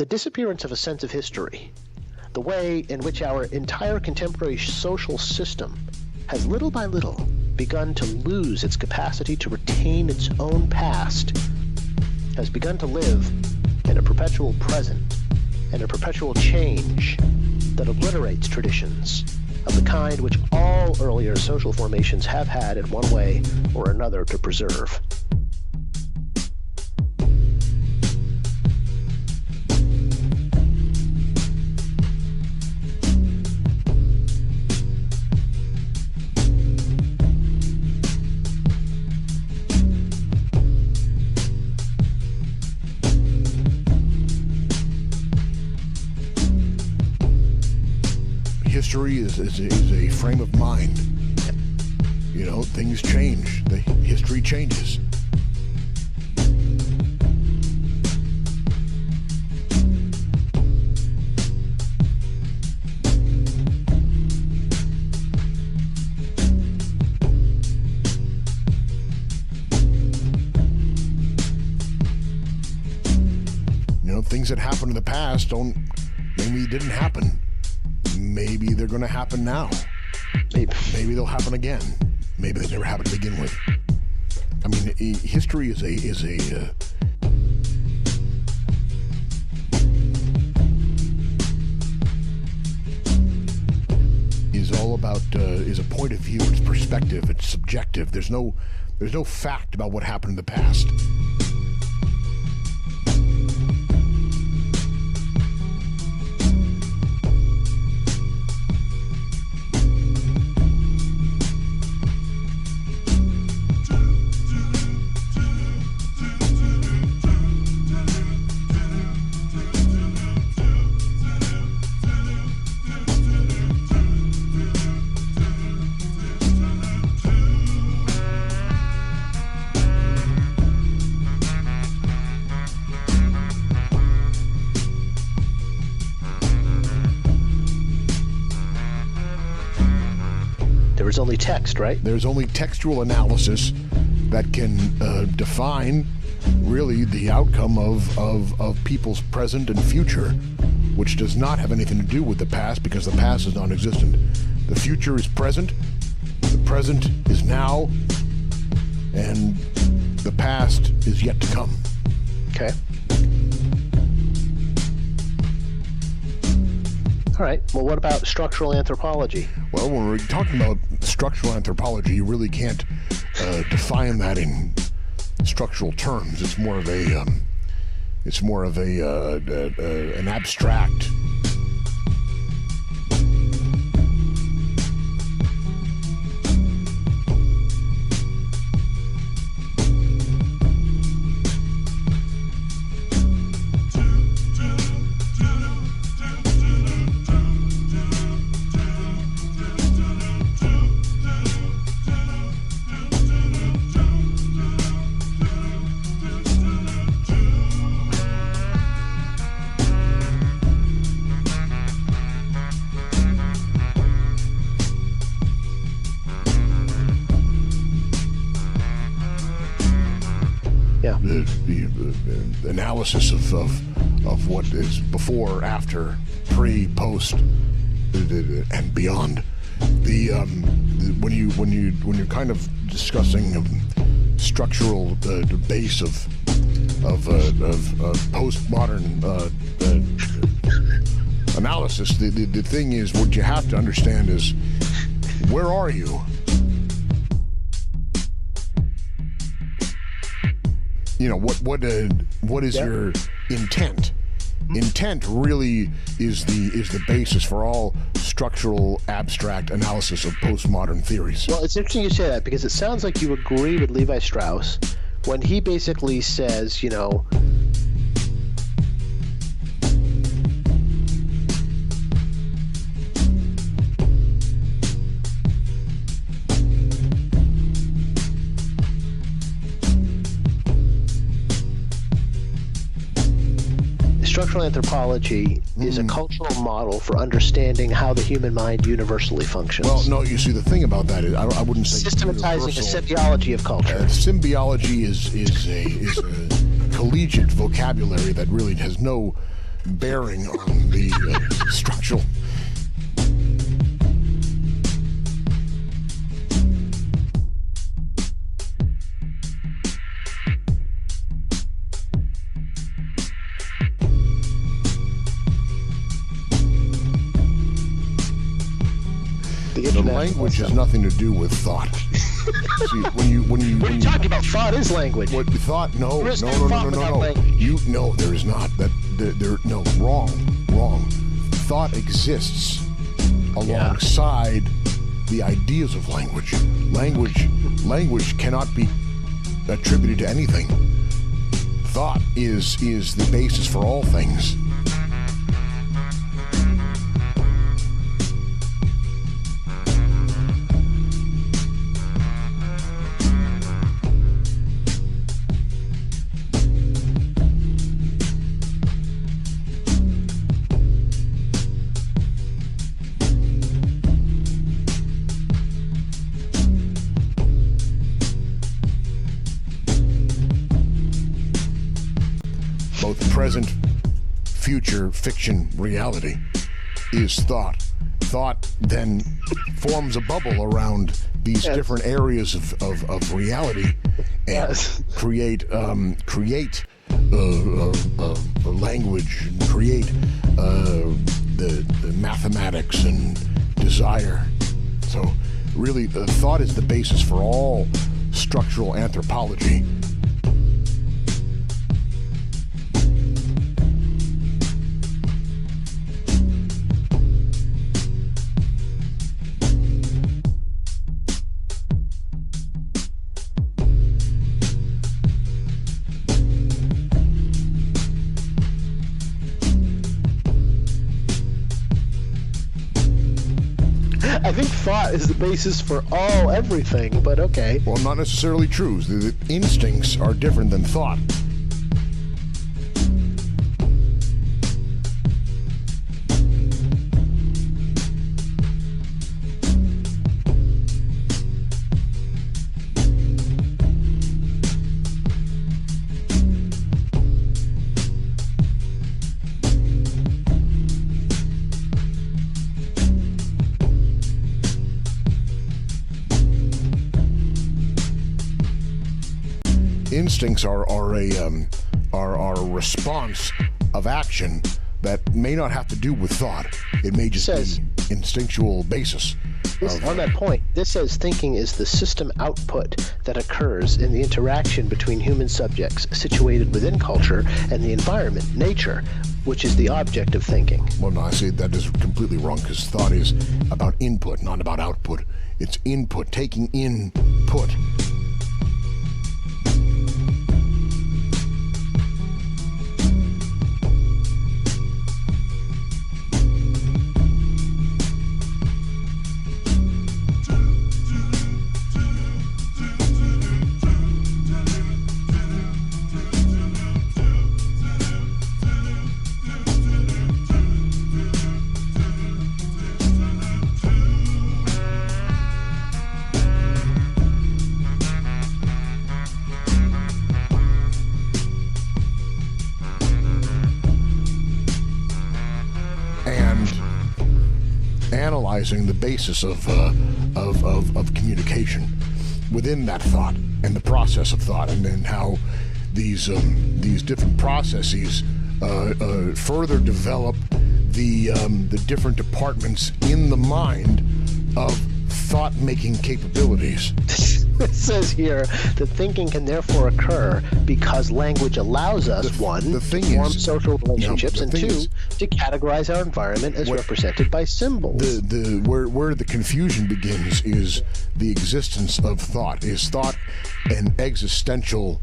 the disappearance of a sense of history, the way in which our entire contemporary social system has little by little begun to lose its capacity to retain its own past, has begun to live in a perpetual present and a perpetual change that obliterates traditions of the kind which all earlier social formations have had in one way or another to preserve. History is a frame of mind. You know, things change. The history changes. You know, things that happened in the past maybe didn't happen. Maybe they're going to happen now. Maybe they'll happen again. Maybe they never happened to begin with. I mean, history is all about is a point of view. It's perspective. It's subjective. There's no fact about what happened in the past. There's only text, right? There's only textual analysis that can define really the outcome of people's present and future, which does not have anything to do with the past because the past is non-existent. The future is present, the present is now, and the past is yet to come. Okay. All right. Well, what about structural anthropology? Well, when we're talking about structural anthropology, you really can't define that in structural terms. It's more of an abstract. The analysis of what is before, after, pre, post, and beyond. When you're kind of discussing structural base of postmodern analysis, the thing is, what you have to understand is, where are you? You know, what is your intent? Intent really is the basis for all structural abstract analysis of postmodern theories. Well, it's interesting you say that because it sounds like you agree with Levi Strauss when he basically says, you know, structural anthropology is a cultural model for understanding how the human mind universally functions. Well, no, you see, the thing about that is, I wouldn't say systematizing universal. a symbiology of culture. Symbiology is a collegiate vocabulary that really has no bearing on the structural. The language has nothing to do with thought. See, when you talking about thought is language. What thought? No. There is no. There is not. No, wrong. Thought exists alongside the ideas of language. Language cannot be attributed to anything. Thought is the basis for all things. Present, future, fiction, reality is thought. Thought then forms a bubble around these different areas of reality and create language, and create the mathematics and desire. So really, thought is the basis for all structural anthropology. I think thought is the basis for everything, but okay. Well, not necessarily true. The instincts are different than thought. Instincts are a response of action that may not have to do with thought. It may just be instinctual basis. On that point, this says thinking is the system output that occurs in the interaction between human subjects situated within culture and the environment, nature, which is the object of thinking. Well, no, I say that is completely wrong, because thought is about input, not about output. It's input, taking input. Analyzing the basis of communication within that thought and the process of thought, and then how these different processes further develop the different departments in the mind of thought-making capabilities. It says here that thinking can therefore occur because language allows us, one, to form social relationships, and two, to categorize our environment as represented by symbols. Where the confusion begins is the existence of thought. Is thought an existential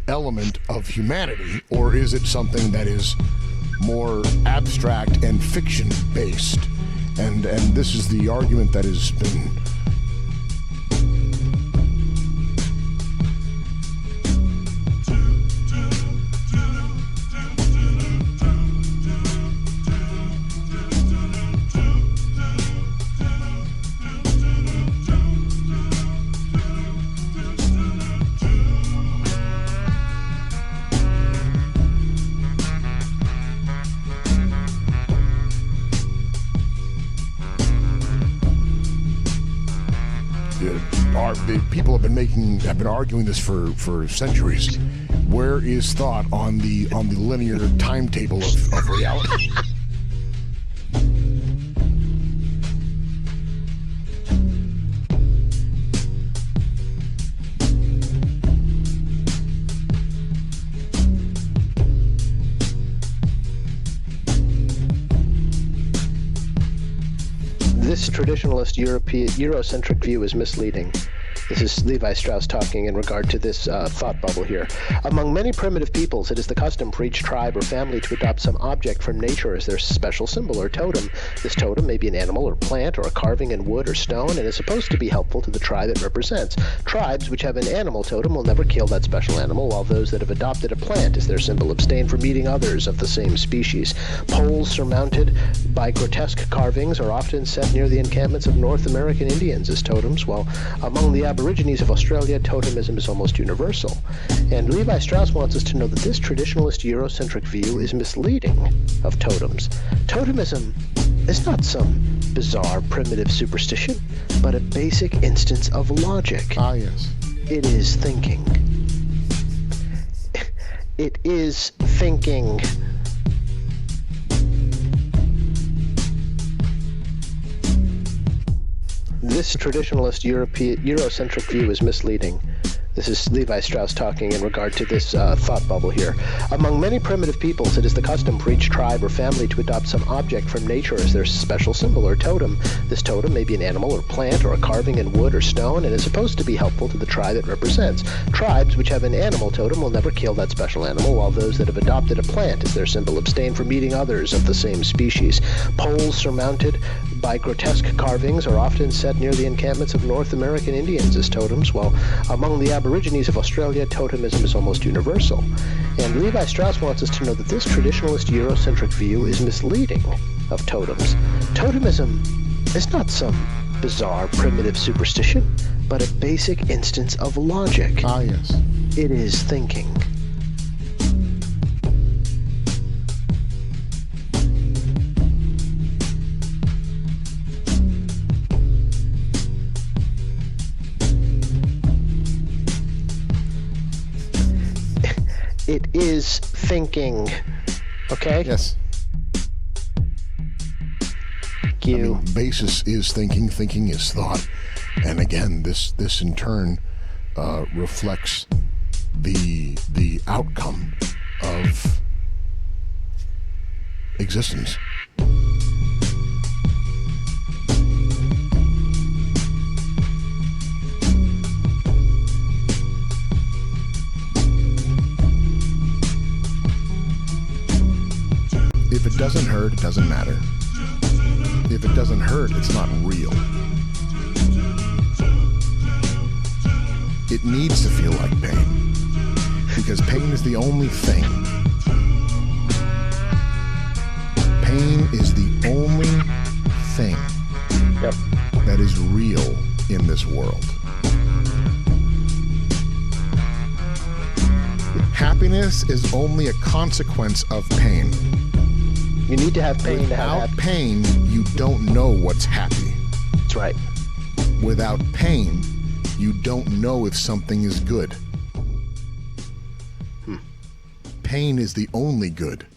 element of humanity, or is it something that is more abstract and fiction-based? And this is the argument that has been people have been arguing this for centuries. Where is thought on the linear timetable of reality? This traditionalist Eurocentric view is misleading. This is Levi Strauss talking in regard to this thought bubble here. Among many primitive peoples, it is the custom for each tribe or family to adopt some object from nature as their special symbol or totem. This totem may be an animal or plant or a carving in wood or stone and is supposed to be helpful to the tribe it represents. Tribes which have an animal totem will never kill that special animal, while those that have adopted a plant as their symbol abstain from eating others of the same species. Poles surmounted by grotesque carvings are often set near the encampments of North American Indians as totems, while among the Aborigines of Australia, totemism is almost universal. And Levi Strauss wants us to know that this traditionalist Eurocentric view is misleading of totems. Totemism is not some bizarre primitive superstition, but a basic instance of logic. Ah, yes. It is thinking. It is thinking. This traditionalist Eurocentric view is misleading. This is Levi Strauss talking in regard to this thought bubble here. Among many primitive peoples, it is the custom for each tribe or family to adopt some object from nature as their special symbol or totem. This totem may be an animal or plant or a carving in wood or stone and is supposed to be helpful to the tribe it represents. Tribes which have an animal totem will never kill that special animal, while those that have adopted a plant as their symbol abstain from eating others of the same species. Poles surmounted by grotesque carvings are often set near the encampments of North American Indians as totems, while among the Aborigines of Australia, totemism is almost universal. And Levi Strauss wants us to know that this traditionalist Eurocentric view is misleading of totems. Totemism is not some bizarre primitive superstition, but a basic instance of logic. Ah, yes. It is thinking. It is thinking. Okay? Yes. Thank you. I mean, basis is thinking. Thinking is thought. And again, this in turn reflects the outcome of existence. If it doesn't hurt, it doesn't matter. If it doesn't hurt, it's not real. It needs to feel like pain, because pain is the only thing. Pain is the only thing that is real in this world. Happiness is only a consequence of pain. You need to have pain to have Without pain, you don't know what's happy. That's right. Without pain, you don't know if something is good. Pain is the only good.